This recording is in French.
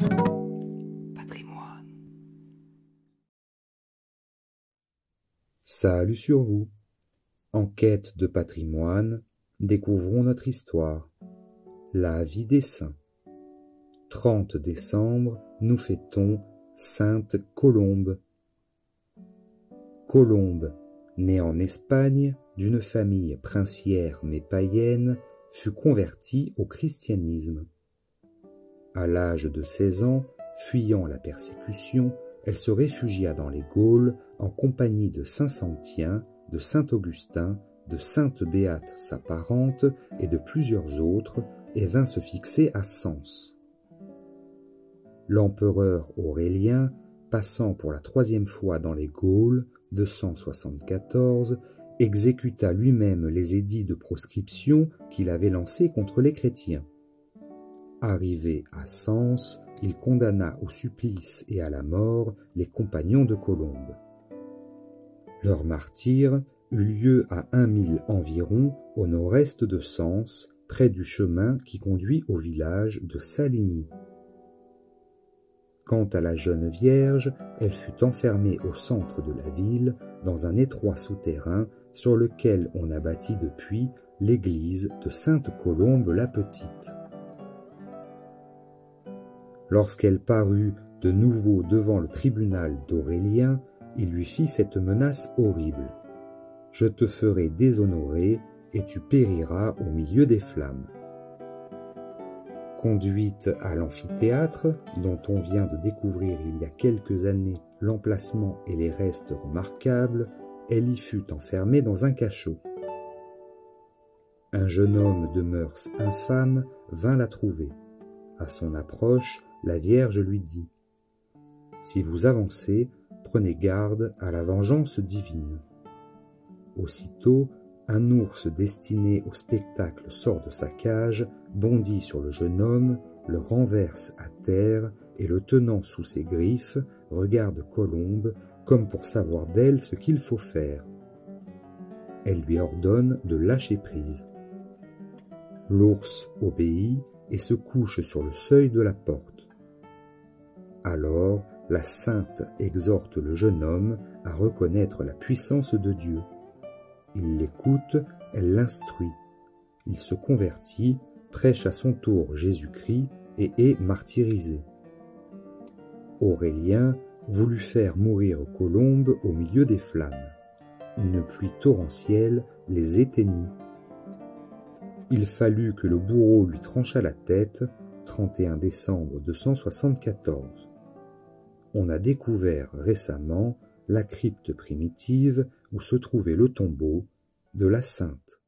Patrimoine. Salut sur vous. En quête de patrimoine, découvrons notre histoire. La vie des saints. 30 décembre, nous fêtons Sainte Colombe. Colombe, née en Espagne d'une famille princière mais païenne, fut convertie au christianisme. À l'âge de 16 ans, fuyant la persécution, elle se réfugia dans les Gaules en compagnie de saint Santien, de saint Augustin, de sainte Béate sa parente et de plusieurs autres, et vint se fixer à Sens. L'empereur Aurélien, passant pour la 3e fois dans les Gaules, 274, exécuta lui-même les édits de proscription qu'il avait lancés contre les chrétiens. Arrivé à Sens, il condamna au supplice et à la mort les compagnons de Colombe. Leur martyre eut lieu à 1 000 environ au nord-est de Sens, près du chemin qui conduit au village de Saligny. Quant à la jeune Vierge, elle fut enfermée au centre de la ville, dans un étroit souterrain sur lequel on a bâti depuis l'église de Sainte Colombe la Petite. Lorsqu'elle parut de nouveau devant le tribunal d'Aurélien, il lui fit cette menace horrible. « Je te ferai déshonorer et tu périras au milieu des flammes. » Conduite à l'amphithéâtre, dont on vient de découvrir il y a quelques années l'emplacement et les restes remarquables, elle y fut enfermée dans un cachot. Un jeune homme de mœurs infâmes vint la trouver. À son approche, la Vierge lui dit « Si vous avancez, prenez garde à la vengeance divine. » Aussitôt, un ours destiné au spectacle sort de sa cage, bondit sur le jeune homme, le renverse à terre et le tenant sous ses griffes, regarde Colombe comme pour savoir d'elle ce qu'il faut faire. Elle lui ordonne de lâcher prise. L'ours obéit et se couche sur le seuil de la porte. Alors, la sainte exhorte le jeune homme à reconnaître la puissance de Dieu. Il l'écoute, elle l'instruit. Il se convertit, prêche à son tour Jésus-Christ et est martyrisé. Aurélien voulut faire mourir Colombe au milieu des flammes. Une pluie torrentielle les éteignit. Il fallut que le bourreau lui tranchât la tête, 31 décembre 274. On a découvert récemment la crypte primitive où se trouvait le tombeau de la sainte.